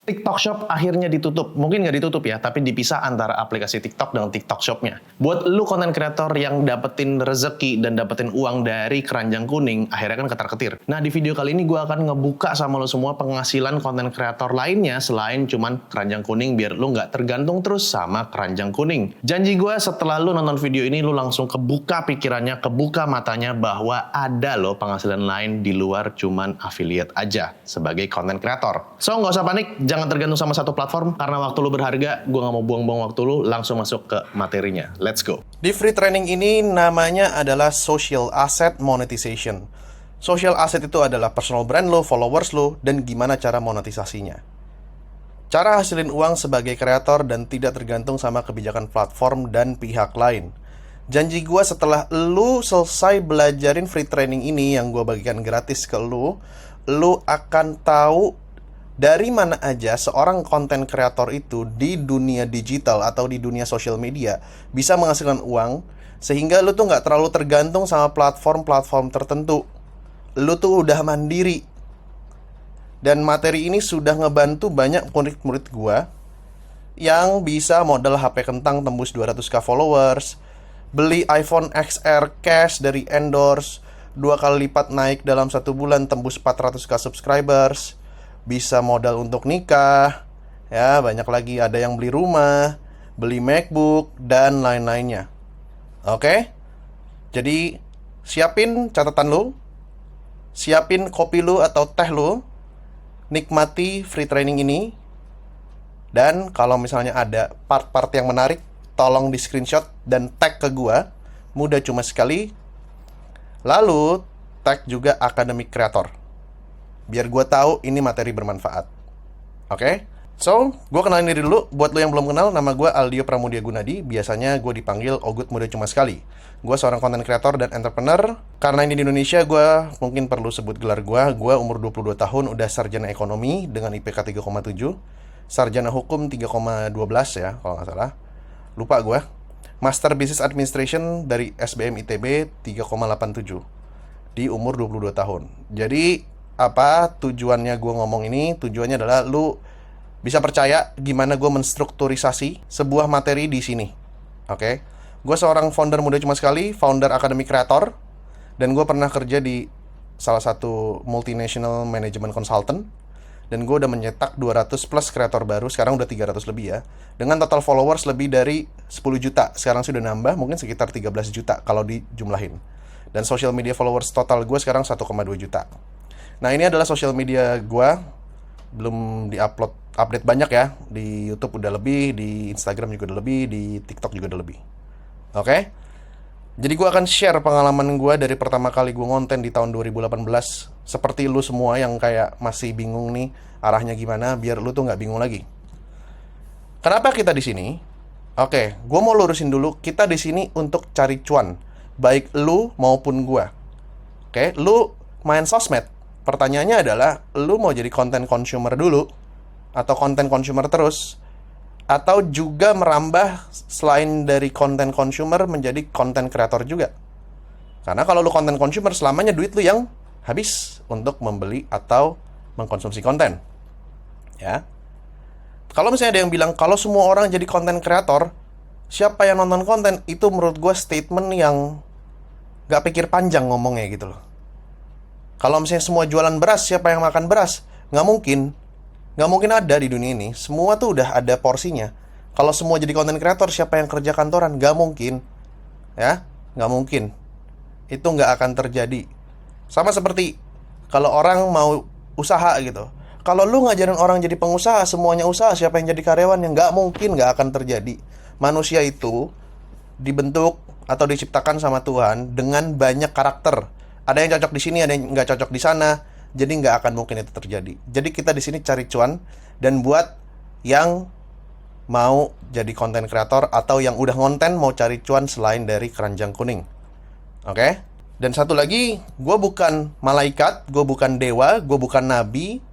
TikTok Shop akhirnya ditutup. Mungkin nggak ditutup ya, tapi dipisah antara aplikasi TikTok dengan TikTok Shop-nya. Buat lu konten kreator yang dapetin rezeki dan dapetin uang dari keranjang kuning, akhirnya kan ketar-ketir. Nah, di video kali ini gue akan ngebuka sama lu semua penghasilan konten kreator lainnya selain cuman keranjang kuning, biar lu nggak tergantung terus sama keranjang kuning. Janji gue setelah lu nonton video ini, lu langsung kebuka pikirannya, kebuka matanya bahwa ada loh penghasilan lain di luar cuman affiliate aja sebagai konten kreator. So, nggak usah panik, jangan tergantung sama satu platform, karena waktu lu berharga, gue nggak mau buang-buang waktu lu, langsung masuk ke materinya. Let's go. Di free training ini namanya adalah social asset monetization. Social asset itu adalah personal brand lo, followers lo, dan gimana cara monetisasinya. Cara hasilin uang sebagai kreator dan tidak tergantung sama kebijakan platform dan pihak lain. Janji gue setelah lu selesai belajarin free training ini yang gue bagikan gratis ke lu akan tahu dari mana aja seorang konten kreator itu di dunia digital atau di dunia sosial media bisa menghasilkan uang, sehingga lu tuh nggak terlalu tergantung sama platform-platform tertentu. Lu tuh udah mandiri. Dan materi ini sudah ngebantu banyak murid-murid gua yang bisa modal HP kentang tembus 200k followers, beli iPhone XR cash dari endorse, 2 kali lipat naik dalam 1 bulan tembus 400k subscribers, bisa modal untuk nikah, ya banyak lagi, ada yang beli rumah, beli MacBook, dan lain-lainnya. Oke? Jadi, siapin catatan lu, siapin kopi lu atau teh lu, nikmati free training ini, dan kalau misalnya ada part-part yang menarik, tolong di screenshot dan tag ke gua, mudah cuma sekali. Lalu, tag juga Academic Creator, biar gue tahu ini materi bermanfaat. Oke? So, gue kenalin diri dulu. Buat lo yang belum kenal, nama gue Aldio Pramudia Gunadi. Biasanya gue dipanggil Ogut Muda Cuma Sekali. Gue seorang content creator dan entrepreneur. Karena ini di Indonesia, gue mungkin perlu sebut gelar gue. Gue umur 22 tahun, udah sarjana ekonomi dengan IPK 3,7. Sarjana hukum 3,12 ya, kalau nggak salah. Lupa gue. Master Business Administration dari SBM ITB 3,87. Di umur 22 tahun. Jadi, apa tujuannya gue ngomong ini? Tujuannya adalah lu bisa percaya gimana gue menstrukturisasi sebuah materi di sini. Oke? Gue seorang founder Muda Cuma Sekali, founder Academic Creator, dan gue pernah kerja di salah satu multinational management consultant, dan gue udah mencetak 200 plus kreator baru, sekarang udah 300 lebih ya, dengan total followers lebih dari 10 juta. Sekarang sudah nambah, mungkin sekitar 13 juta kalau dijumlahin. Dan social media followers total gue sekarang 1,2 juta. Nah, ini adalah social media gue. Belum update banyak ya. Di YouTube udah lebih, di Instagram juga udah lebih, di TikTok juga udah lebih. Oke? Jadi gue akan share pengalaman gue dari pertama kali gue ngonten di tahun 2018. Seperti lu semua yang kayak masih bingung nih arahnya gimana, biar lu tuh nggak bingung lagi. Kenapa kita di sini? Oke, gue mau lurusin dulu. Kita di sini untuk cari cuan, baik lu maupun gue. Oke, lu main sosmed. Pertanyaannya adalah, lu mau jadi content consumer dulu, atau content consumer terus, atau juga merambah selain dari content consumer menjadi content creator juga. Karena kalau lu content consumer, selamanya duit lu yang habis untuk membeli atau mengkonsumsi konten. Ya. Kalau misalnya ada yang bilang, kalau semua orang jadi content creator, siapa yang nonton konten? Itu menurut gue statement yang gak pikir panjang ngomongnya gitu loh. Kalau misalnya semua jualan beras, siapa yang makan beras? Nggak mungkin. Nggak mungkin ada di dunia ini. Semua tuh udah ada porsinya. Kalau semua jadi content creator, siapa yang kerja kantoran? Nggak mungkin. Ya, nggak mungkin. Itu nggak akan terjadi. Sama seperti kalau orang mau usaha gitu. Kalau lu ngajarin orang jadi pengusaha, semuanya usaha, siapa yang jadi karyawan? Yang nggak mungkin, nggak akan terjadi. Manusia itu dibentuk atau diciptakan sama Tuhan dengan banyak karakter. Ada yang cocok di sini, ada yang nggak cocok di sana. Jadi nggak akan mungkin itu terjadi. Jadi kita di sini cari cuan, dan buat yang mau jadi content creator atau yang udah ngonten mau cari cuan selain dari keranjang kuning. Oke? Dan satu lagi, gue bukan malaikat, gue bukan dewa, gue bukan nabi.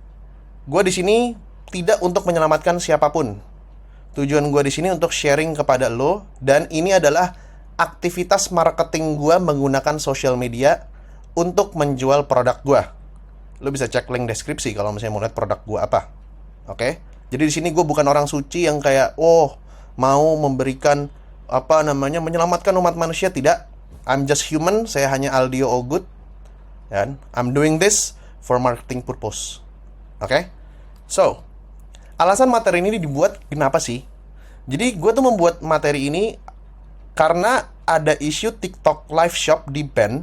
Gue di sini tidak untuk menyelamatkan siapapun. Tujuan gue di sini untuk sharing kepada lo, dan ini adalah aktivitas marketing gue menggunakan social media untuk menjual produk gue. Lo bisa cek link deskripsi kalau misalnya mau lihat produk gue apa. Oke? Jadi di sini gue bukan orang suci yang kayak mau memberikan menyelamatkan umat manusia, tidak. I'm just human, saya hanya Aldio Ogut, dan I'm doing this for marketing purpose. Oke? So, alasan materi ini dibuat kenapa sih? Jadi gue tuh membuat materi ini karena ada isu TikTok Live Shop di ban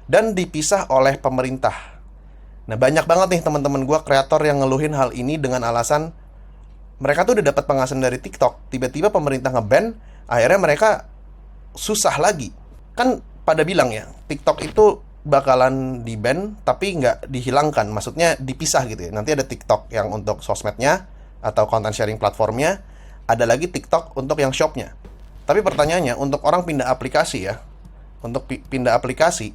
dan dipisah oleh pemerintah. Nah, banyak banget nih teman-teman gue kreator yang ngeluhin hal ini dengan alasan mereka tuh udah dapat penghasilan dari TikTok, tiba-tiba pemerintah nge-ban, akhirnya mereka susah lagi. Kan pada bilang ya, TikTok itu bakalan di-ban tapi nggak dihilangkan, maksudnya dipisah gitu ya. Nanti ada TikTok yang untuk sosmednya atau content sharing platformnya, ada lagi TikTok untuk yang shopnya. Tapi pertanyaannya, untuk orang pindah aplikasi ya, untuk pindah aplikasi,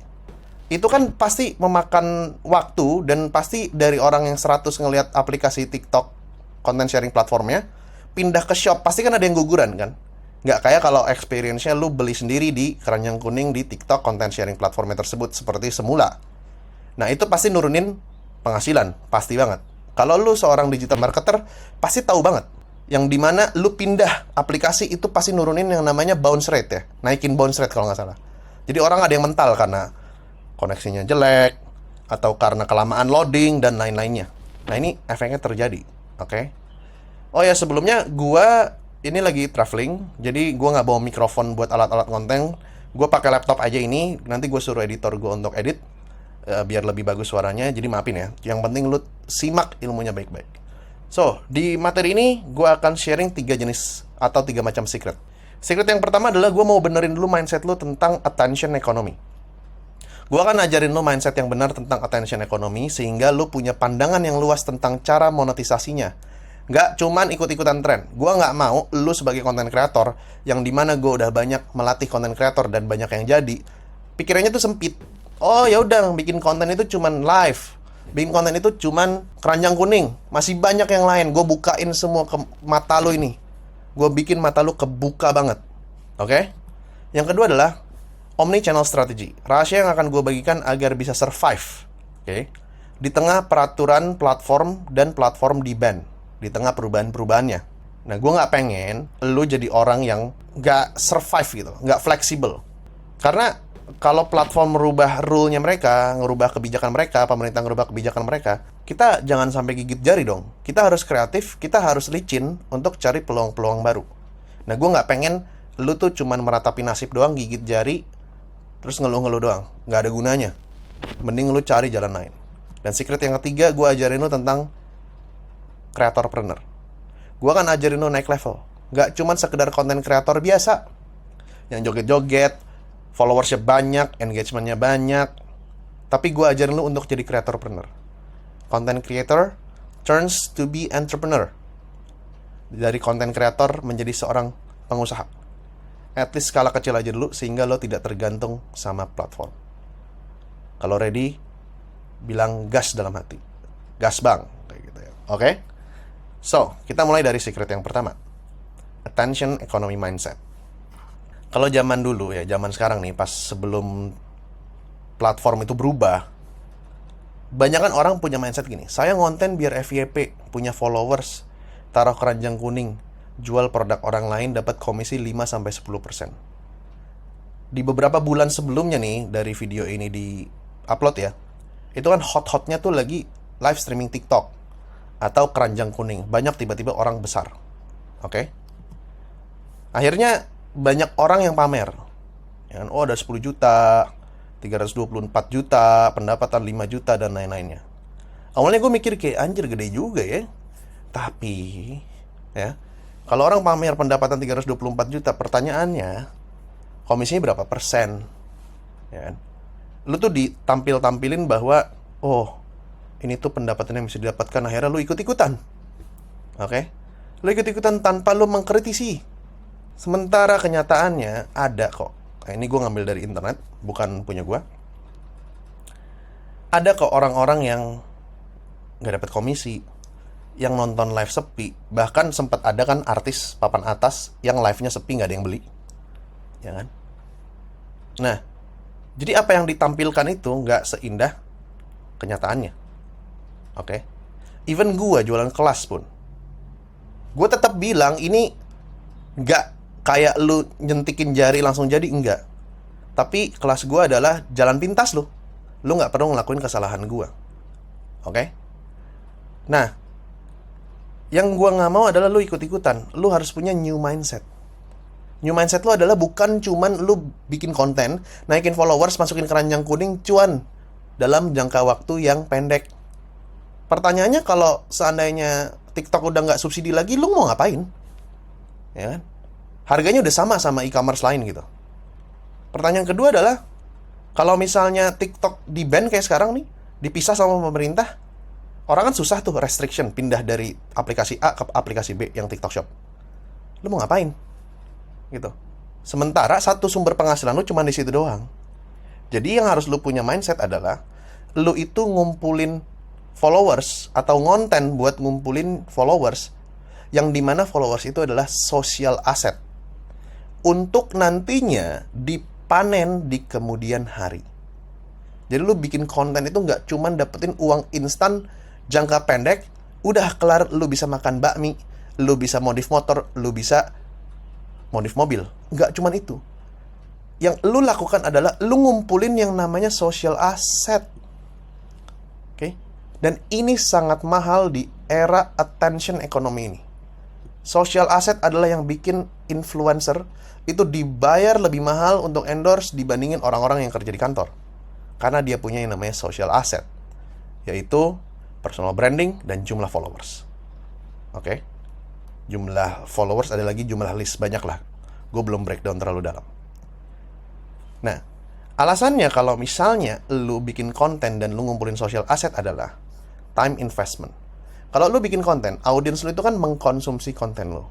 itu kan pasti memakan waktu, dan pasti dari orang yang 100 ngelihat aplikasi TikTok content sharing platformnya, pindah ke shop, pasti kan ada yang guguran kan? Nggak kayak kalau experience-nya lu beli sendiri di keranjang kuning di TikTok content sharing platformnya tersebut seperti semula. Nah, itu pasti nurunin penghasilan, pasti banget. Kalau lu seorang digital marketer, pasti tahu banget. Yang dimana lu pindah aplikasi itu pasti nurunin yang namanya bounce rate ya. Naikin bounce rate kalau nggak salah. Jadi orang ada yang mental karena koneksinya jelek, atau karena kelamaan loading, dan lain-lainnya. Nah, ini efeknya terjadi. Oke. Oh ya, sebelumnya gua ini lagi traveling, jadi gua nggak bawa mikrofon buat alat-alat konten. Gua pakai laptop aja ini. Nanti gue suruh editor gue untuk edit biar lebih bagus suaranya. Jadi maafin ya. Yang penting lu simak ilmunya baik-baik. So, di materi ini gue akan sharing 3 jenis atau 3 macam secret. Secret yang pertama adalah gue mau benerin dulu mindset lu tentang attention economy. Gue akan ajarin lu mindset yang benar tentang attention economy, sehingga lu punya pandangan yang luas tentang cara monetisasinya. Nggak cuman ikut-ikutan tren. Gue nggak mau lu sebagai content creator, yang dimana gue udah banyak melatih content creator dan banyak yang jadi, pikirannya tuh sempit. Oh ya udah, bikin konten itu cuman live, bikin konten itu cuman keranjang kuning, masih banyak yang lain. Gue bukain semua ke mata lu ini. Gue bikin mata lu kebuka banget. Oke? Yang kedua adalah omni-channel strategy. Rahasia yang akan gue bagikan agar bisa survive, di tengah peraturan platform dan platform di ban, di tengah perubahan-perubahannya. Nah, gue nggak pengen lu jadi orang yang nggak survive gitu, nggak fleksibel. Karena kalau platform merubah rule-nya mereka, ngerubah kebijakan mereka, pemerintah ngerubah kebijakan mereka, kita jangan sampai gigit jari dong. Kita harus kreatif, kita harus licin untuk cari peluang-peluang baru. Nah, gue nggak pengen lu tuh cuman meratapi nasib doang, gigit jari, terus ngeluh-ngeluh doang. Nggak ada gunanya. Mending lu cari jalan lain. Dan secret yang ketiga, gue ajarin lu tentang creatorpreneur. Gue akan ajarin lu naik level. Nggak cuman sekedar konten kreator biasa yang joget-joget, followersnya banyak, engagementnya banyak. Tapi gue ajarin lu untuk jadi creatorpreneur. Content creator turns to be entrepreneur. Dari content creator menjadi seorang pengusaha. At least skala kecil aja dulu, sehingga lo tidak tergantung sama platform. Kalau ready, bilang gas dalam hati. Gas bang, kayak gitu ya. Oke? So, kita mulai dari secret yang pertama. Attention economy mindset. Kalau zaman dulu ya, zaman sekarang nih, pas sebelum platform itu berubah, banyak kan orang punya mindset gini, saya ngonten biar FYP, punya followers, taruh keranjang kuning, jual produk orang lain, dapat komisi 5-10%. Di beberapa bulan sebelumnya nih, dari video ini di-upload ya, itu kan hot-hotnya tuh lagi live streaming TikTok atau keranjang kuning. Banyak tiba-tiba orang besar. Oke? Akhirnya banyak orang yang pamer. Ya, ada 10 juta, 324 juta, pendapatan 5 juta, dan lain-lainnya. Awalnya gue mikir kayak, anjir gede juga ya. Tapi, ya, kalau orang pamer pendapatan 324 juta, pertanyaannya, komisinya berapa persen? Ya kan? Lu tuh ditampil-tampilin bahwa, oh, ini tuh pendapatan yang bisa didapatkan, akhirnya lu ikut-ikutan. Oke? Lu ikut-ikutan tanpa lu mengkritisi. Sementara kenyataannya ada kok. Nah, ini gue ngambil dari internet, bukan punya gue. Ada kok orang-orang yang gak dapat komisi, yang nonton live sepi. Bahkan sempat ada kan artis papan atas yang live-nya sepi, gak ada yang beli. Ya kan? Nah, jadi apa yang ditampilkan itu gak seindah kenyataannya. Oke? Even gue jualan kelas pun, Gue tetap bilang ini nggak kayak lu nyentikin jari langsung jadi, enggak. Tapi kelas gue adalah jalan pintas lu. Lu nggak perlu ngelakuin kesalahan gue. Oke? Nah, yang gue nggak mau adalah lu ikut-ikutan. Lu harus punya new mindset. New mindset lu adalah bukan cuman lu bikin konten, naikin followers, masukin keranjang kuning, cuan dalam jangka waktu yang pendek. Pertanyaannya, kalau seandainya TikTok udah nggak subsidi lagi, lu mau ngapain? Ya kan? Harganya udah sama e-commerce lain gitu. Pertanyaan kedua adalah, kalau misalnya TikTok di-ban kayak sekarang nih, dipisah sama pemerintah, orang kan susah tuh restriction, pindah dari aplikasi A ke aplikasi B yang TikTok Shop. Lu mau ngapain? Gitu. Sementara satu sumber penghasilan lu cuma di situ doang. Jadi yang harus lu punya mindset adalah, lu itu ngumpulin followers atau ngonten buat ngumpulin followers, yang dimana followers itu adalah social asset untuk nantinya dipanen di kemudian hari. Jadi lu bikin konten itu nggak cuman dapetin uang instan jangka pendek, udah kelar lu bisa makan bakmi, lu bisa modif motor, lu bisa modif mobil. Nggak cuman itu. Yang lu lakukan adalah lu ngumpulin yang namanya social asset. Oke? Dan ini sangat mahal di era attention economy ini. Social asset adalah yang bikin influencer itu dibayar lebih mahal untuk endorse dibandingin orang-orang yang kerja di kantor. Karena dia punya yang namanya social asset, yaitu personal branding dan jumlah followers. Oke? Jumlah followers ada lagi jumlah list, banyak lah. Gue belum breakdown terlalu dalam. Nah, alasannya kalau misalnya lu bikin konten dan lu ngumpulin social asset adalah time investment. Kalau lu bikin konten, audiens lu itu kan mengkonsumsi konten lu.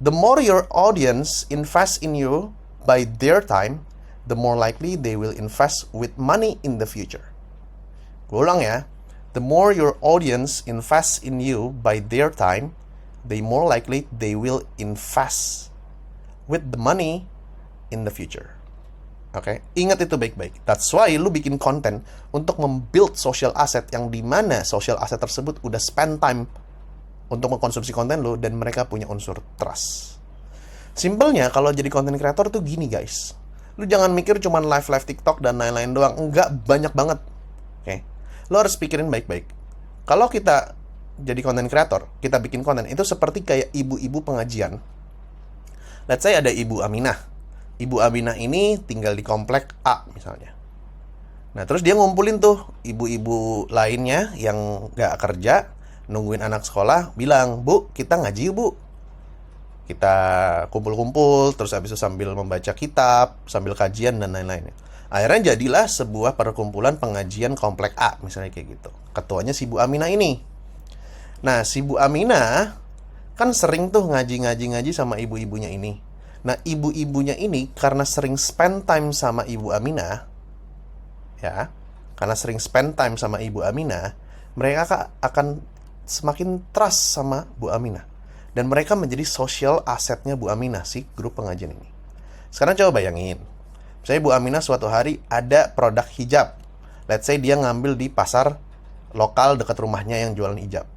The more your audience invest in you by their time, the more likely they will invest with money in the future. Gue ulang ya. The more your audience invest in you by their time, the more likely they will invest with the money in the future. Oke, ingat itu baik-baik. That's why lu bikin konten untuk membuild social asset, yang dimana social asset tersebut udah spend time untuk mengkonsumsi konten lu, dan mereka punya unsur trust. Simpelnya, kalau jadi content creator tuh gini guys. Lu jangan mikir cuman live TikTok dan lain-lain doang. Enggak, banyak banget. Oke, lu harus pikirin baik-baik. Kalau kita jadi content creator, kita bikin konten, itu seperti kayak ibu-ibu pengajian. Let's say ada Ibu Aminah. Ibu Aminah ini tinggal di komplek A misalnya. Nah, terus dia ngumpulin tuh ibu-ibu lainnya yang gak kerja, nungguin anak sekolah, bilang, "Bu, kita ngaji yuk, Bu." Kita kumpul-kumpul, terus habis itu sambil membaca kitab, sambil kajian dan lain-lain. Akhirnya jadilah sebuah perkumpulan pengajian komplek A, misalnya kayak gitu. Ketuanya si Bu Aminah ini. Nah, si Bu Aminah kan sering tuh ngaji sama ibu-ibunya ini. Nah, ibu-ibunya ini karena sering spend time sama Ibu Aminah, ya, karena sering spend time sama Ibu Aminah, mereka akan semakin trust sama Bu Aminah. Dan mereka menjadi social assetnya Bu Aminah, si grup pengajian ini. Sekarang coba bayangin, misalnya Bu Aminah suatu hari ada produk hijab. Let's say dia ngambil di pasar lokal dekat rumahnya yang jualan hijab.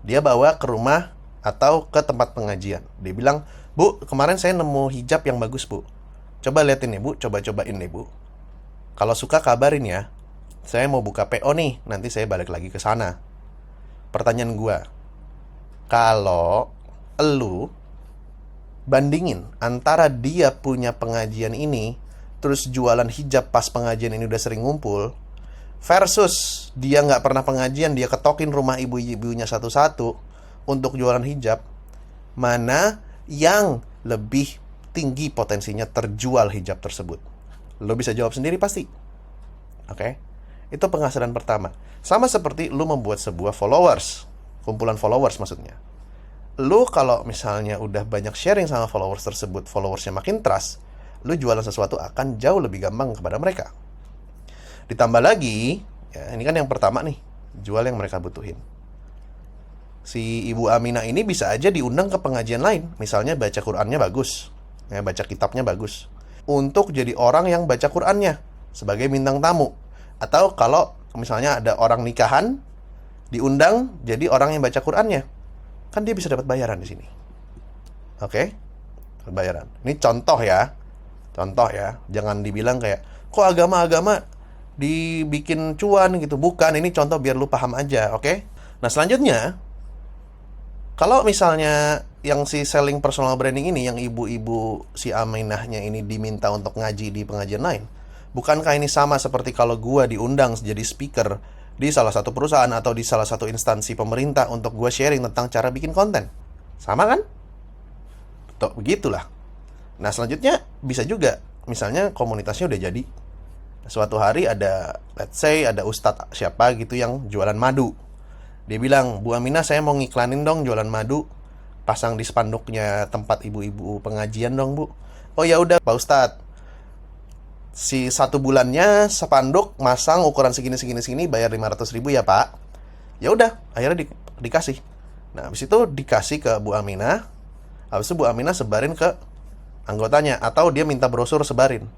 Dia bawa ke rumah atau ke tempat pengajian. Dia bilang, "Bu, kemarin saya nemu hijab yang bagus, Bu. Coba liatin nih, Bu. Coba-cobain nih, Bu. Kalau suka kabarin ya. Saya mau buka PO nih. Nanti saya balik lagi ke sana." Pertanyaan gua, kalau elu bandingin antara dia punya pengajian ini, terus jualan hijab pas pengajian ini udah sering ngumpul, versus dia nggak pernah pengajian, dia ketokin rumah ibu-ibunya satu-satu untuk jualan hijab, mana yang lebih tinggi potensinya terjual hijab tersebut? Lo bisa jawab sendiri pasti. Oke? Itu penghasilan pertama. Sama seperti lo membuat sebuah followers, kumpulan followers maksudnya. Lo kalau misalnya udah banyak sharing sama followers tersebut, followersnya makin trust, lo jualan sesuatu akan jauh lebih gampang kepada mereka. Ditambah lagi, ya, ini kan yang pertama nih, jual yang mereka butuhin. Si Ibu Aminah ini bisa aja diundang ke pengajian lain. Misalnya baca Qur'annya bagus, ya, baca kitabnya bagus, untuk jadi orang yang baca Qur'annya sebagai bintang tamu. Atau kalau misalnya ada orang nikahan, diundang jadi orang yang baca Qur'annya. kan dia bisa dapat bayaran di sini. Oke? Dapat bayaran. Ini contoh ya. Contoh ya. Jangan dibilang kayak, kok agama-agama dibikin cuan gitu. Bukan, ini contoh biar lu paham aja, oke? Nah, selanjutnya, kalau misalnya yang si selling personal branding ini, yang ibu-ibu si Aminahnya ini diminta untuk ngaji di pengajian lain, bukankah ini sama seperti kalau gua diundang jadi speaker di salah satu perusahaan atau di salah satu instansi pemerintah untuk gua sharing tentang cara bikin konten? Sama kan? Tuh, begitulah. Nah, selanjutnya bisa juga, misalnya komunitasnya udah jadi. Suatu hari ada, let's say, ada ustadz siapa gitu yang jualan madu. Dia bilang, Bu Aminah, saya mau ngiklanin dong jualan madu. Pasang di spanduknya tempat ibu-ibu pengajian dong, Bu. Oh ya udah, Pak Ustadz. Si 1 bulannya spanduk masang ukuran segini, bayar 500.000 ya, Pak. Ya udah, akhirnya dikasih. Nah, habis itu dikasih ke Bu Aminah. Habis itu Bu Aminah sebarin ke anggotanya, atau dia minta brosur sebarin.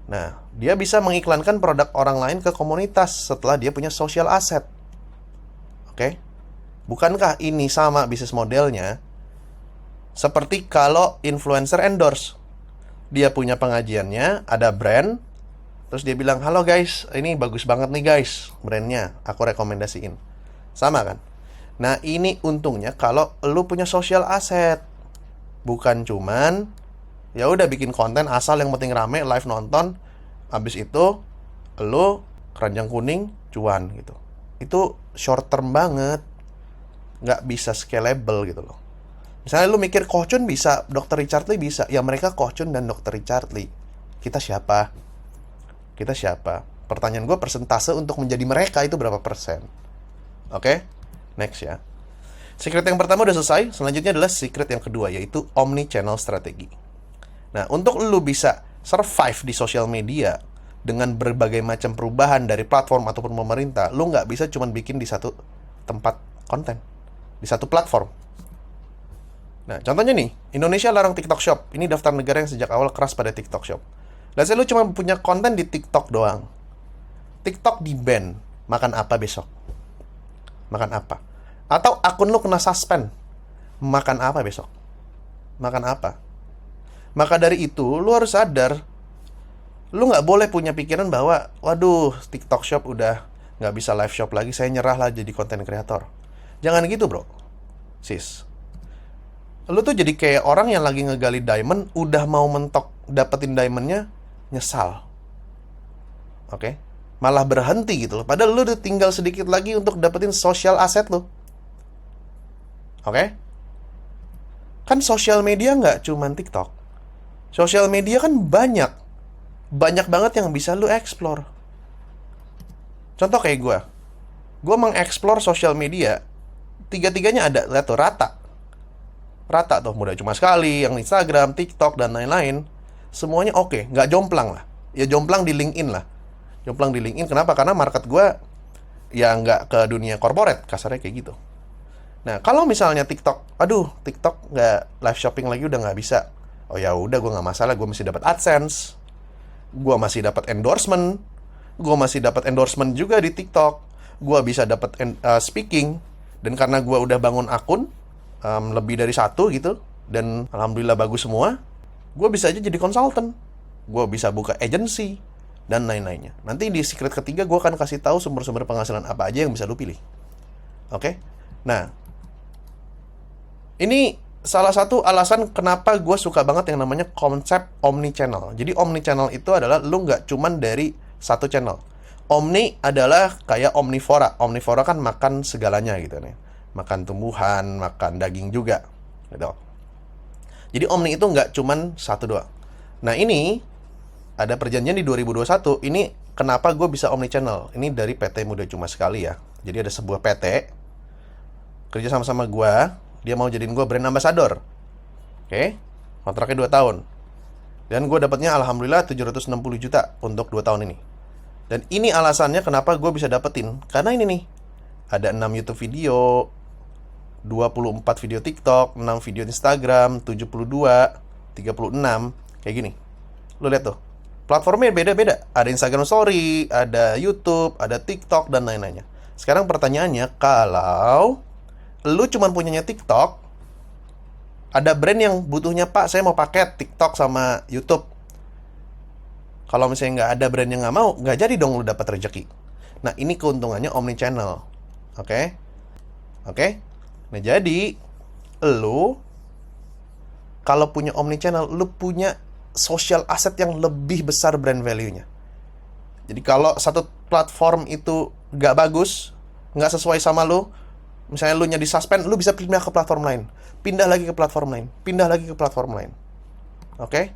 Nah, dia bisa mengiklankan produk orang lain ke komunitas setelah dia punya social asset. Oke? Bukankah ini sama bisnis modelnya seperti kalau influencer endorse? Dia punya pengajiannya, ada brand, terus dia bilang, halo guys, ini bagus banget nih guys, brandnya, aku rekomendasiin. Sama kan? Nah, ini untungnya kalau lu punya social asset. Bukan cuman ya udah bikin konten asal yang penting rame, live nonton, habis itu lu keranjang kuning cuan gitu. Itu short term banget, nggak bisa scalable gitu loh. Misalnya lu mikir Koh Chun bisa, Dr. Richard Lee bisa, ya mereka Koh Chun dan Dr. Richard Lee. Kita siapa? Kita siapa? Pertanyaan gue, persentase untuk menjadi mereka itu berapa persen? Oke? Next ya. Secret yang pertama udah selesai. Selanjutnya adalah secret yang kedua, yaitu omni-channel strategi. Nah, untuk lu bisa survive di sosial media dengan berbagai macam perubahan dari platform ataupun pemerintah, lu nggak bisa cuma bikin di satu tempat konten, di satu platform. Nah, contohnya nih, Indonesia larang TikTok Shop. Ini daftar negara yang sejak awal keras pada TikTok Shop. Let's say lu cuma punya konten di TikTok doang. TikTok di-ban. Makan apa besok? Makan apa? Atau akun lu kena suspend. Makan apa besok? Makan apa? Maka dari itu, lu harus sadar, lu nggak boleh punya pikiran bahwa, waduh, TikTok Shop udah nggak bisa live shop lagi, saya nyerah lah jadi konten kreator. Jangan gitu, bro. Sis. Lu tuh jadi kayak orang yang lagi ngegali diamond, udah mau mentok dapetin diamondnya, nyesal. Oke? Malah berhenti gitu loh. Padahal lu udah tinggal sedikit lagi untuk dapetin social asset lu. Oke? Kan social media nggak cuman TikTok. Social media kan banyak. Banyak banget yang bisa lu explore. Contoh kayak gue. Gue mengeksplor social media. Tiga-tiganya ada, lihat tuh, rata. Rata tuh, mudah cuma sekali. Yang Instagram, TikTok, dan lain-lain. Semuanya oke, nggak jomplang lah. Ya jomplang di LinkedIn lah. Jomplang di LinkedIn, kenapa? Karena market gue ya nggak ke dunia corporate, kasarnya kayak gitu. Nah, kalau misalnya TikTok, aduh, TikTok nggak live shopping lagi, udah nggak bisa. Oh ya udah, gue nggak masalah, gue masih dapat AdSense, gue masih dapat endorsement, gue masih dapat endorsement juga di TikTok, gue bisa dapat speaking, dan karena gue udah bangun akun lebih dari 1 gitu, dan alhamdulillah bagus semua, gue bisa aja jadi konsultan, gue bisa buka agency, dan lain-lainnya. Nanti di secret ketiga gue akan kasih tahu sumber-sumber penghasilan apa aja yang bisa lu pilih. Oke? Nah, ini salah satu alasan kenapa gue suka banget yang namanya konsep omni-channel. Jadi omni-channel itu adalah lu nggak cuman dari satu channel. Omni adalah kayak omnivora. Omnivora kan makan segalanya gitu nih. Makan tumbuhan, makan daging juga gitu. Jadi omni itu nggak cuman satu doang. Nah, ini ada perjanjian di 2021. Ini kenapa gue bisa omni-channel. Ini dari PT Muda Cuma Sekali ya. Jadi ada sebuah PT kerja sama-sama gue. Dia mau jadiin gue brand ambassador. Oke? Kontraknya 2 tahun. Dan gue dapatnya alhamdulillah 760 juta untuk 2 tahun ini. Dan ini alasannya kenapa gue bisa dapetin. Karena ini nih. Ada 6 YouTube video, 24 video TikTok, 6 video Instagram, 72, 36. Kayak gini. Lu lihat tuh. Platformnya beda-beda. Ada Instagram Story, ada YouTube, ada TikTok, dan lain-lainnya. Sekarang pertanyaannya, kalau lu cuman punyanya TikTok, ada brand yang butuhnya, Pak, saya mau paket TikTok sama YouTube. Kalau misalnya nggak ada brand yang nggak mau, nggak jadi dong lu dapat rezeki. Nah, ini keuntungannya omnichannel. Oke? Oke? Nah, jadi lu kalau punya omnichannel, lu punya social asset yang lebih besar brand value-nya. Jadi kalau satu platform itu nggak bagus, nggak sesuai sama lu, misalnya lu di suspend, lu bisa pindah ke platform lain. Pindah lagi ke platform lain. Pindah lagi ke platform lain. Oke?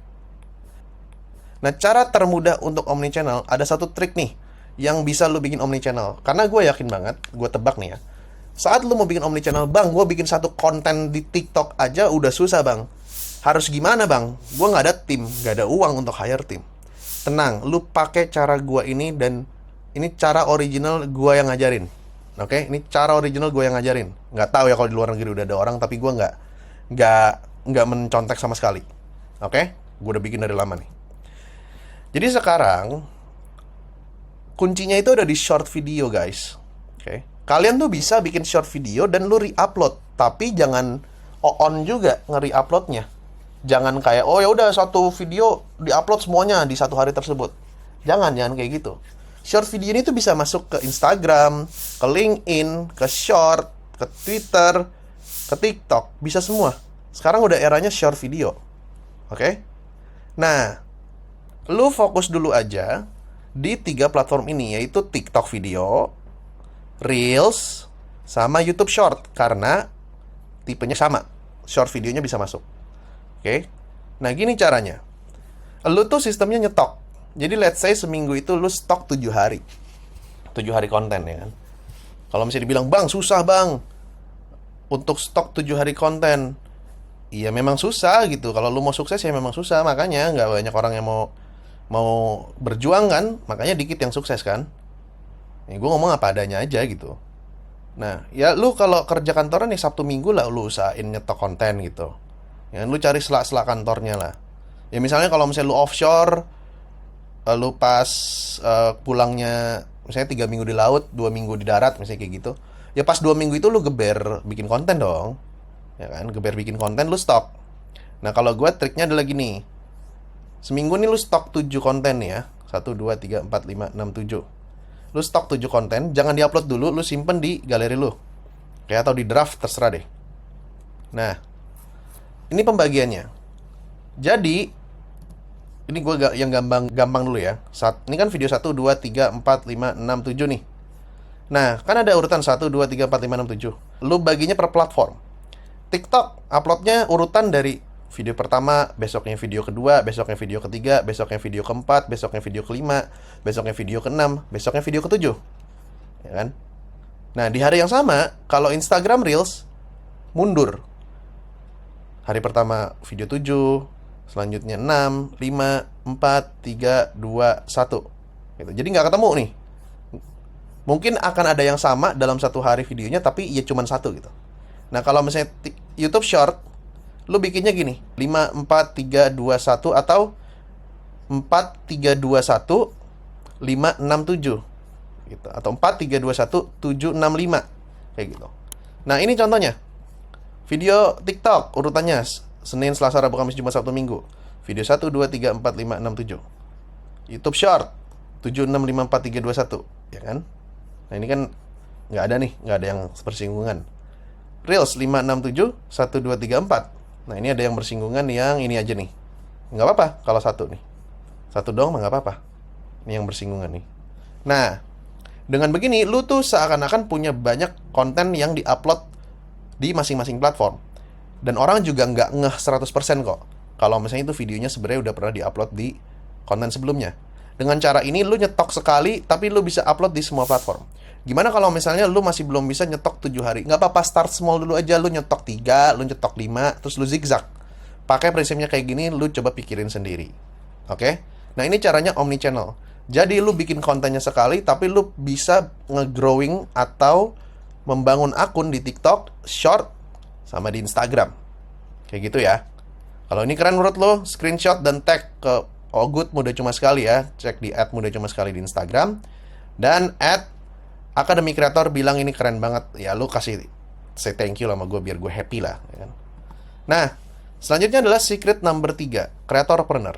Nah, cara termudah untuk omnichannel, ada satu trik nih yang bisa lu bikin omnichannel. Karena gue yakin banget, gue tebak nih ya, saat lu mau bikin omnichannel, bang, gue bikin satu konten di TikTok aja udah susah, bang. Harus gimana, bang? Gue nggak ada tim, nggak ada uang untuk hire tim. Tenang, lu pakai cara gue ini, dan ini cara original gue yang ngajarin. Oke, ini cara original gue yang ngajarin. Nggak tahu ya kalau di luar negeri udah ada orang, tapi gue nggak mencontek sama sekali. Oke, gue udah bikin dari lama nih. Jadi sekarang kuncinya itu ada di short video, guys. Oke, kalian tuh bisa bikin short video dan lu re-upload, tapi jangan on juga nge-re-uploadnya. Jangan kayak oh ya udah satu video di-upload semuanya di satu hari tersebut. Jangan kayak gitu. Short video ini tuh bisa masuk ke Instagram, ke LinkedIn, ke Short, ke Twitter, ke TikTok, bisa semua. Sekarang udah eranya short video. Oke? Nah, lu fokus dulu aja di 3 platform ini, yaitu TikTok video, Reels, sama YouTube Short, karena tipenya sama. Short videonya bisa masuk. Oke? Nah, gini caranya. Lu tuh sistemnya nyetok. Jadi let's say seminggu itu lu stok 7 hari. 7 hari konten ya kan. Kalau misalnya dibilang, "Bang, susah, Bang. Untuk stok 7 hari konten." Iya, memang susah gitu. Kalau lu mau sukses ya memang susah, makanya nggak banyak orang yang mau berjuang kan, makanya dikit yang sukses kan. Gue ngomong apa adanya aja gitu. Nah, ya lu kalau kerja kantoran nih Sabtu Minggu lah lu usahain nyetok konten gitu. Ya, lu cari sela-sela kantornya lah. Ya misalnya kalau misalnya lu offshore, lu pas pulangnya misalnya 3 minggu di laut, 2 minggu di darat misalnya kayak gitu. Ya pas 2 minggu itu lu geber bikin konten dong. Ya kan, geber bikin konten, lu stok. Nah, kalau gue triknya ada lagi nih. Seminggu nih lu stok 7 konten ya. 1, 2, 3, 4, 5, 6, 7. Lu stok 7 konten, jangan diupload dulu, lu simpen di galeri lu. Kayak atau di draft, terserah deh. Nah, ini pembagiannya. Jadi, ini gue yang gampang dulu ya. Ini kan video 1, 2, 3, 4, 5, 6, 7 nih. Nah, kan ada urutan 1, 2, 3, 4, 5, 6, 7. Lu baginya per platform. TikTok uploadnya urutan dari video pertama, besoknya video kedua, besoknya video ketiga, besoknya video keempat, besoknya video kelima, besoknya video keenam, besoknya video ketujuh. Ya kan? Nah, di hari yang sama, kalau Instagram Reels mundur. Hari pertama video 7, selanjutnya 6, 5, 4, 3, 2, 1. Gitu. Jadi nggak ketemu nih. Mungkin akan ada yang sama dalam satu hari videonya, tapi ya cuma satu gitu. Nah, kalau misalnya YouTube Short, lu bikinnya gini, 5, 4, 3, 2, 1, atau 4, 3, 2, 1, 5, 6, 7 gitu. Atau 4, 3, 2, 1, 7, 6, 5 kayak gitu. Nah, ini contohnya. Video TikTok urutannya Senin, Selasa, Rabu, Kamis, Jumat, Sabtu, Minggu. Video 1, 2, 3, 4, 5, 6, 7. YouTube Short 7, 6, 5, 4, 3, 2, 1. Ya kan? Nah, ini kan nggak ada nih, nggak ada yang bersinggungan. Reels 5, 6, 7, 1, 2, 3, 4. Nah, ini ada yang bersinggungan yang ini aja nih. Nggak apa-apa kalau satu nih. Satu doang mah nggak apa-apa. Ini yang bersinggungan nih. Nah, dengan begini, lu tuh seakan-akan punya banyak konten yang di-upload di masing-masing platform. Dan orang juga nggak ngeh 100% kok. Kalau misalnya itu videonya sebenarnya udah pernah di-upload di konten sebelumnya. Dengan cara ini, lu nyetok sekali, tapi lu bisa upload di semua platform. Gimana kalau misalnya lu masih belum bisa nyetok 7 hari? Nggak apa-apa, start small dulu aja. Lu nyetok 3, lu nyetok 5, terus lu zigzag. Pakai prinsipnya kayak gini, lu coba pikirin sendiri. Oke? Nah, ini caranya omnichannel. Jadi, lu bikin kontennya sekali, tapi lu bisa nge-growing atau membangun akun di TikTok, Short, sama di Instagram. Kayak gitu ya. Kalau ini keren menurut lo, screenshot dan tag ke Ogut Muda Cuma Sekali ya. Cek di @mudacuma_sekali di Instagram. Dan @Academy Creator bilang ini keren banget. Ya, lu kasih say thank you lah sama gue biar gue happy lah, ya kan? Nah, selanjutnya adalah secret number 3, creatorpreneur.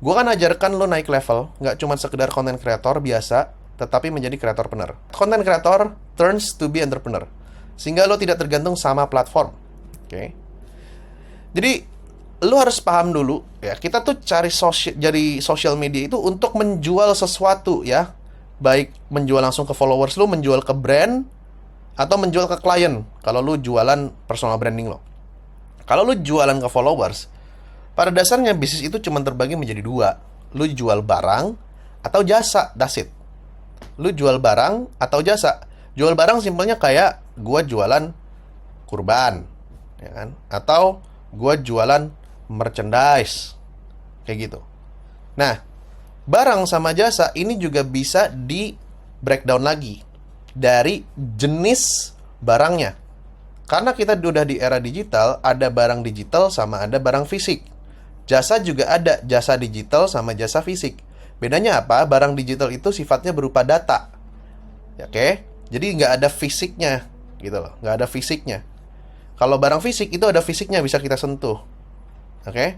Gue kan ajarkan lo naik level, nggak cuma sekedar content creator biasa, tetapi menjadi creatorpreneur. Content creator turns to be entrepreneur, sehingga lo tidak tergantung sama platform. Oke. Jadi lo harus paham dulu ya, kita tuh jadi social media itu untuk menjual sesuatu ya. Baik menjual langsung ke followers lo, menjual ke brand, atau menjual ke klien kalau lo jualan personal branding lo. Kalau lo jualan ke followers, pada dasarnya bisnis itu cuma terbagi menjadi 2. Lo jual barang atau jasa, that's it. Lu jual barang atau jasa. Jual barang simpelnya kayak gua jualan kurban, ya kan? Atau gua jualan merchandise, kayak gitu. Nah, barang sama jasa ini juga bisa di breakdown lagi dari jenis barangnya. Karena kita udah di era digital, ada barang digital sama ada barang fisik. Jasa juga ada, jasa digital sama jasa fisik. Bedanya apa? Barang digital itu sifatnya berupa data. Ya, oke? Jadi nggak ada fisiknya, gitu loh. Nggak ada fisiknya. Kalau barang fisik itu ada fisiknya, bisa kita sentuh. Oke?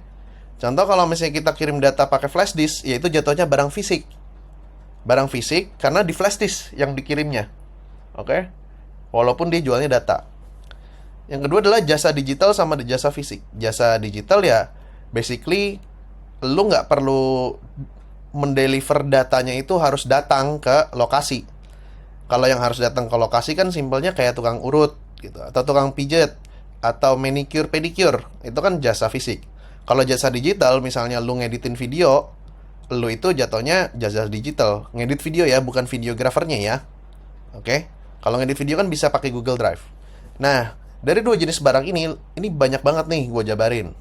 Contoh kalau misalnya kita kirim data pakai flash disk, ya itu jatuhnya barang fisik. Barang fisik karena di flash disk yang dikirimnya. Oke? Walaupun dia jualnya data. Yang kedua adalah jasa digital sama jasa fisik. Jasa digital ya, basically, lu nggak perlu mendeliver datanya itu harus datang ke lokasi. Kalau yang harus datang ke lokasi kan simpelnya kayak tukang urut gitu, atau tukang pijet, atau manicure pedicure. Itu kan jasa fisik. Kalau jasa digital, misalnya lu ngeditin video, lu itu jatuhnya jasa digital. Ngedit video ya, bukan videografernya ya. Oke? Kalau ngedit video kan bisa pakai Google Drive. Nah, dari 2 jenis barang ini banyak banget nih gue jabarin.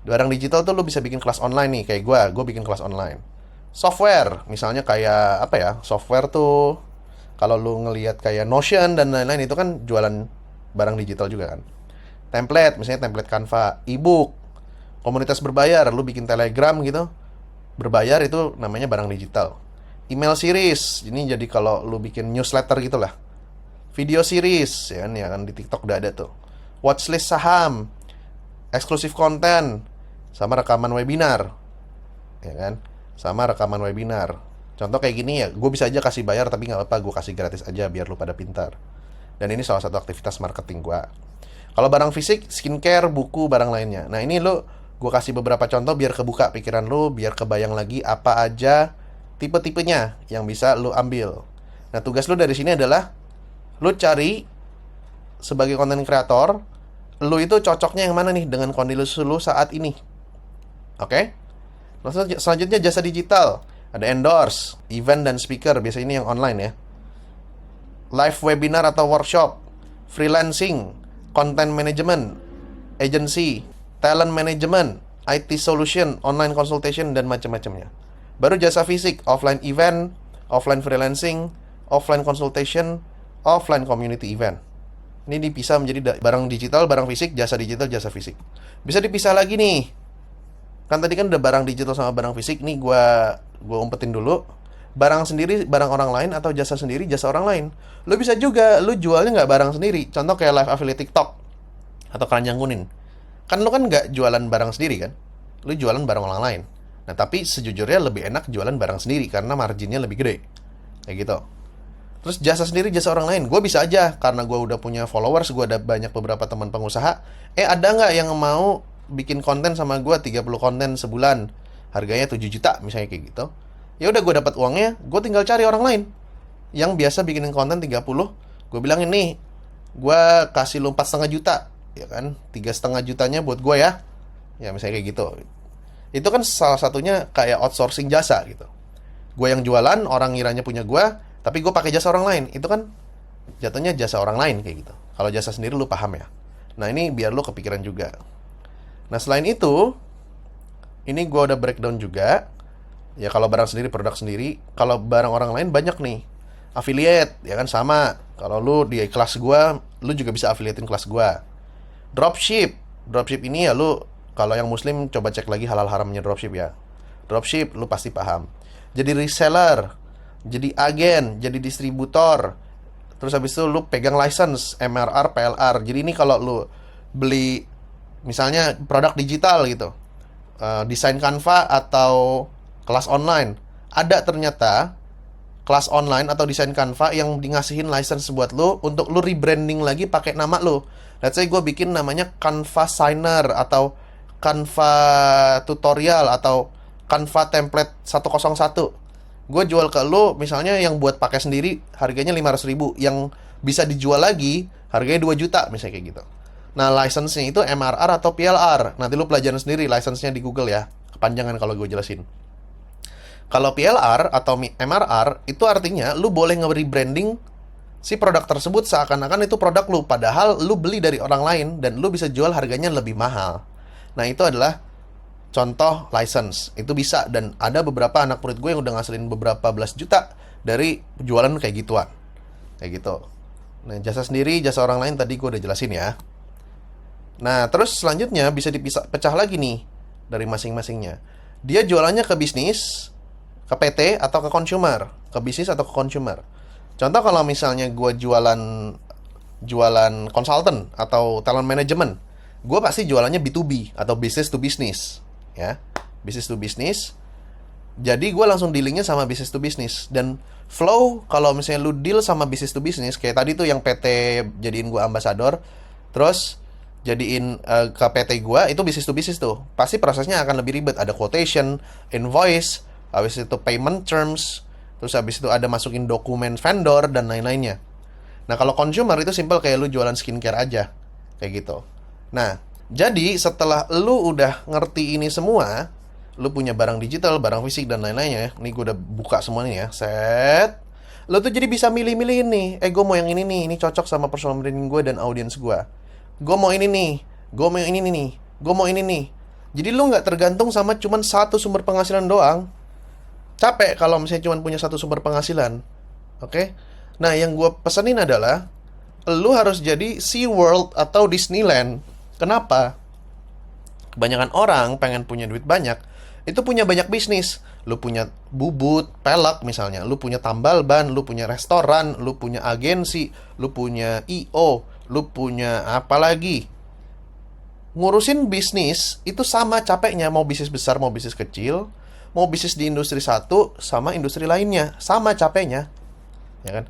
Barang digital tuh lu bisa bikin kelas online nih, kayak gue bikin kelas online. Software, misalnya kayak apa ya? Software tuh kalau lu ngelihat kayak Notion dan lain-lain itu kan jualan barang digital juga kan. Template, misalnya template Canva, e-book, komunitas berbayar, lu bikin Telegram gitu. Berbayar itu namanya barang digital. Email series, ini jadi kalau lu bikin newsletter gitulah. Video series, ya kan di TikTok udah ada tuh. Watchlist saham, eksklusif konten, sama rekaman webinar, ya kan? Sama rekaman webinar. Contoh kayak gini ya, gue bisa aja kasih bayar tapi nggak apa-apa, gue kasih gratis aja biar lu pada pintar. Dan ini salah satu aktivitas marketing gue. Kalau barang fisik, skincare, buku, barang lainnya. Nah ini gue kasih beberapa contoh biar kebuka pikiran lu, biar kebayang lagi apa aja tipe-tipenya yang bisa lu ambil. Nah tugas lu dari sini adalah lu cari sebagai content creator, lu itu cocoknya yang mana nih dengan kondisi lu saat ini. Oke? Selanjutnya jasa digital. Ada endorse, event dan speaker. Biasanya ini yang online ya. Live webinar atau workshop, freelancing, content management, agency, talent management, IT solution, online consultation, dan macam-macamnya. Baru jasa fisik, offline event, offline freelancing, offline consultation, offline community event. Ini dipisah menjadi barang digital, barang fisik, jasa digital, jasa fisik. Bisa dipisah lagi nih. Kan tadi kan udah barang digital sama barang fisik. Nih gue umpetin dulu. Barang sendiri, barang orang lain, atau jasa sendiri, jasa orang lain. Lu bisa juga, lu jualnya nggak barang sendiri. Contoh kayak live affiliate TikTok atau keranjang kuning. Kan lu kan nggak jualan barang sendiri kan? Lu jualan barang orang lain. Nah tapi sejujurnya lebih enak jualan barang sendiri karena marginnya lebih gede. Kayak gitu. Terus jasa sendiri, jasa orang lain. Gue bisa aja, karena gue udah punya followers, gue ada banyak beberapa teman pengusaha. Ada nggak yang mau bikin konten sama gue 30 konten sebulan, harganya 7 juta misalnya kayak gitu. Ya udah gue dapat uangnya, gue tinggal cari orang lain yang biasa bikinin konten 30. Gue bilangin nih, gue kasih lu 4,5 juta, ya kan? 3,5 jutanya buat gue ya. Ya misalnya kayak gitu. Itu kan salah satunya kayak outsourcing jasa gitu. Gue yang jualan, orang ngiranya punya gue, tapi gue pakai jasa orang lain. Itu kan jatuhnya jasa orang lain kayak gitu. Kalau jasa sendiri lu paham ya. Nah ini biar lu kepikiran juga. Nah selain itu, ini gue udah breakdown juga. Ya kalau barang sendiri, produk sendiri. Kalau barang orang lain banyak nih. Affiliate, ya kan sama. Kalau lu di kelas gue, lu juga bisa affiliatein kelas gue. Dropship. Dropship ini ya lu, kalau yang muslim coba cek lagi halal haramnya dropship ya. Dropship lu pasti paham. Jadi reseller, jadi agen, jadi distributor, Terus habis itu lu pegang license MRR, PLR. Jadi ini kalau lu beli misalnya produk digital gitu, desain Canva atau kelas online, ada ternyata kelas online atau desain Canva yang ngasihin license buat lu untuk lu rebranding lagi pakai nama lu. Let's say gue bikin namanya Canva Signer atau Canva Tutorial atau Canva Template 101. Gue jual ke lu misalnya yang buat pakai sendiri harganya 500.000, yang bisa dijual lagi harganya 2 juta misalnya kayak gitu. Nah, license-nya itu MRR atau PLR. Nanti lu pelajarin sendiri license-nya di Google ya. Kepanjangan kalau gue jelasin. Kalau PLR atau MRR itu artinya lu boleh nge-rebranding si produk tersebut seakan-akan itu produk lu, padahal lu beli dari orang lain dan lu bisa jual harganya lebih mahal. Nah, itu adalah contoh license. Itu bisa, dan ada beberapa anak murid gue yang udah ngasilin beberapa belas juta dari jualan kayak gituan. Kayak gitu. Nah, jasa sendiri, jasa orang lain tadi gue udah jelasin ya. Nah, terus selanjutnya bisa pecah lagi nih dari masing-masingnya. Dia jualannya ke bisnis, ke PT, atau ke consumer. Ke bisnis atau ke consumer. Contoh kalau misalnya gue jualan consultant atau talent management, gue pasti jualannya B2B atau business to business. Ya, business to business. Jadi gue langsung dealingnya sama business to business. Dan flow kalau misalnya lu deal sama business to business, kayak tadi tuh yang PT jadiin gue ambassador, terus jadiin ke PT gue, itu business to business tuh, pasti prosesnya akan lebih ribet. Ada quotation, invoice, habis itu payment terms, terus habis itu ada masukin dokumen vendor dan lain-lainnya. Nah, kalau consumer itu simple, kayak lu jualan skincare aja, kayak gitu. Nah, jadi setelah lu udah ngerti ini semua, lu punya barang digital, barang fisik dan lain-lainnya. Nih gue udah buka semuanya ya. Set. Lu tuh jadi bisa milih-milih nih. Gue mau yang ini nih, ini cocok sama personal branding gue dan audience gue. Gue mau ini nih, gue mau yang ini nih, gue mau ini nih. Jadi lu nggak tergantung sama cuman satu sumber penghasilan doang. Capek kalau misalnya cuma punya satu sumber penghasilan. Oke? Nah, yang gue pesenin adalah lu harus jadi SeaWorld atau Disneyland. Kenapa? Kebanyakan orang pengen punya duit banyak, itu punya banyak bisnis. Lu punya bubut, pelek misalnya, lu punya tambal ban, lu punya restoran, lu punya agensi, lu punya IO, lu punya apa lagi? Ngurusin bisnis itu sama capeknya, mau bisnis besar, mau bisnis kecil, mau bisnis di industri satu sama industri lainnya, sama capeknya. Ya kan?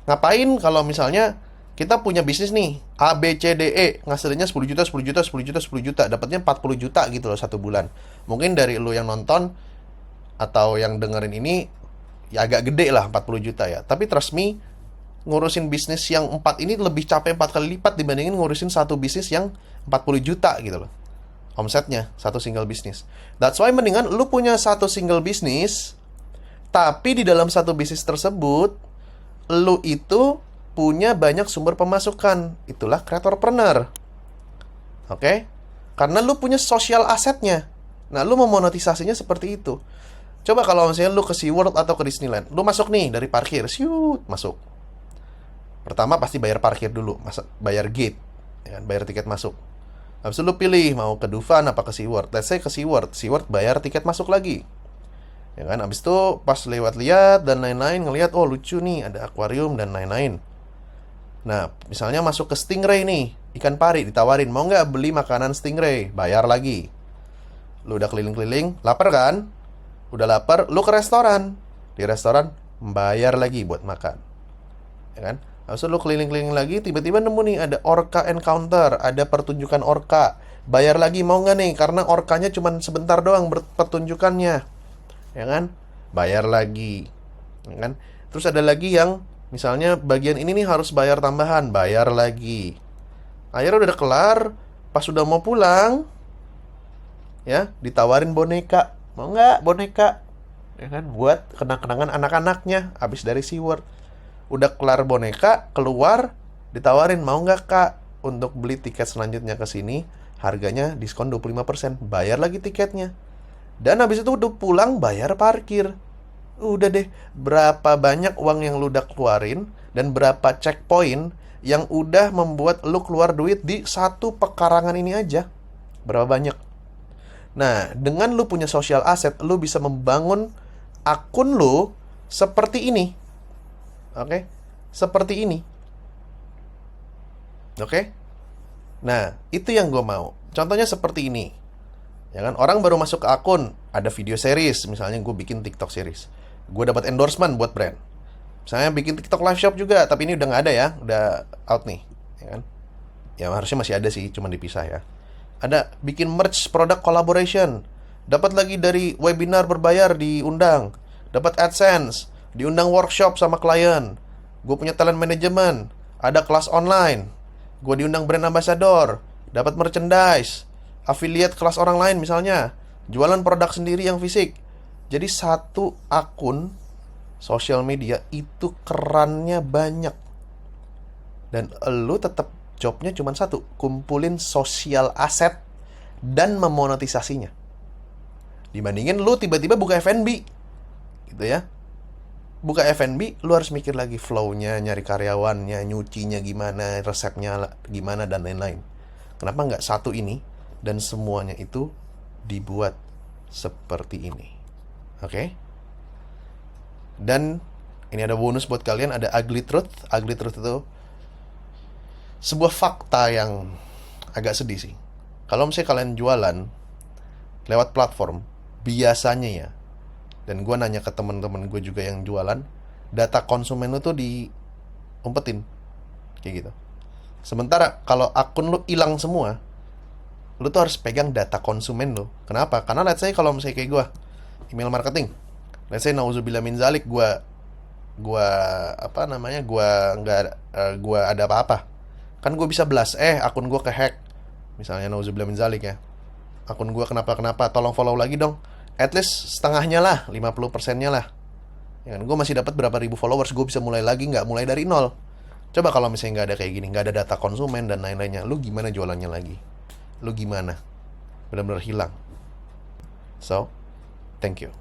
Ngapain kalau misalnya kita punya bisnis nih, A, B, C, D, E, ngasilinnya 10 juta, 10 juta, 10 juta, 10 juta, dapatnya 40 juta gitu loh satu bulan. Mungkin dari lu yang nonton atau yang dengerin ini, ya agak gede lah 40 juta ya. Tapi trust me, ngurusin bisnis yang 4 ini lebih capek 4 kali lipat dibandingin ngurusin satu bisnis yang 40 juta gitu loh. Omsetnya, satu single bisnis. That's why mendingan lu punya satu single bisnis, tapi di dalam satu bisnis tersebut, lu itu punya banyak sumber pemasukan. Itulah creatorpreneur. Oke? Karena lu punya social asetnya. Nah, lu memonetisasinya seperti itu. Coba kalau misalnya lu ke SeaWorld atau ke Disneyland, lu masuk nih dari parkir, masuk. Pertama pasti bayar parkir dulu, bayar gate, ya kan? Bayar tiket masuk. Habis itu lu pilih mau ke Dufan apa ke SeaWorld. Let's say ke SeaWorld bayar tiket masuk lagi. Ya kan? Habis itu pas lewat lihat dan lain-lain, ngelihat oh lucu nih, ada akuarium dan lain-lain. Nah, misalnya masuk ke Stingray nih, ikan pari, ditawarin, mau nggak beli makanan Stingray? Bayar lagi. Lu udah keliling-keliling, lapar kan? Udah lapar, lu ke restoran. Di restoran, bayar lagi buat makan. Ya kan? Habis itu lu keliling-keliling lagi, tiba-tiba nemu nih, ada orca encounter, ada pertunjukan orca. Bayar lagi, mau nggak nih? Karena orkanya cuma sebentar doang pertunjukannya. Ya kan? Bayar lagi. Ya kan? Terus ada lagi yang misalnya bagian ini nih harus bayar tambahan, bayar lagi. Akhirnya udah kelar, pas udah mau pulang, ya ditawarin boneka, mau nggak boneka? Ya kan, buat kenang-kenangan anak-anaknya abis dari SeaWorld. Udah kelar boneka, keluar, ditawarin, mau nggak kak untuk beli tiket selanjutnya ke sini, harganya diskon 25%, bayar lagi tiketnya. Dan habis itu udah pulang, bayar parkir. Udah deh, berapa banyak uang yang lu udah keluarin dan berapa checkpoint yang udah membuat lu keluar duit di satu pekarangan ini aja. Berapa banyak? Nah, dengan lu punya social asset, lu bisa membangun akun lu seperti ini. Oke? Seperti ini. Oke? Nah, itu yang gue mau. Contohnya seperti ini. Ya kan, orang baru masuk ke akun, ada video series, misalnya gue bikin TikTok series. Gue dapat endorsement buat brand. Misalnya bikin TikTok live shop juga, tapi ini udah nggak ada ya, udah out nih, ya kan? Ya harusnya masih ada sih, cuma dipisah ya. Ada bikin merch product collaboration, dapat lagi dari webinar berbayar diundang, dapat AdSense, diundang workshop sama klien. Gue punya talent management, ada kelas online, gue diundang brand ambassador, dapat merchandise, affiliate kelas orang lain misalnya, jualan produk sendiri yang fisik. Jadi satu akun sosial media itu kerannya banyak. Dan lu tetap jobnya cuma satu, kumpulin sosial aset dan memonetisasinya. Dibandingin lu tiba-tiba buka F&B gitu ya. Buka F&B, lu harus mikir lagi flow-nya, nyari karyawannya, nyucinya gimana, resepnya gimana, dan lain-lain. Kenapa nggak satu ini dan semuanya itu dibuat seperti ini? Oke? Dan ini ada bonus buat kalian, ada ugly truth. Ugly truth itu sebuah fakta yang agak sedih sih. Kalau misalnya kalian jualan lewat platform, biasanya ya, dan gue nanya ke teman-teman gue juga yang jualan, data konsumen lu tuh diumpetin kayak gitu. Sementara kalau akun lu hilang semua, lu tuh harus pegang data konsumen lu. Kenapa? Karena let's say kalau misalnya kayak gue, email marketing, let's say nauzubillah min zalik, gue ada apa-apa, kan gue bisa blast, akun gue kehack, misalnya nauzubillah min zalik ya, akun gue kenapa, tolong follow lagi dong. At least setengahnya lah, 50%-nya lah. Ya kan, gue masih dapat berapa ribu followers, gue bisa mulai lagi, nggak mulai dari nol. Coba kalau misalnya nggak ada kayak gini, nggak ada data konsumen dan lain-lainnya, lu gimana jualannya lagi? Lu gimana? Benar-benar hilang. So, thank you.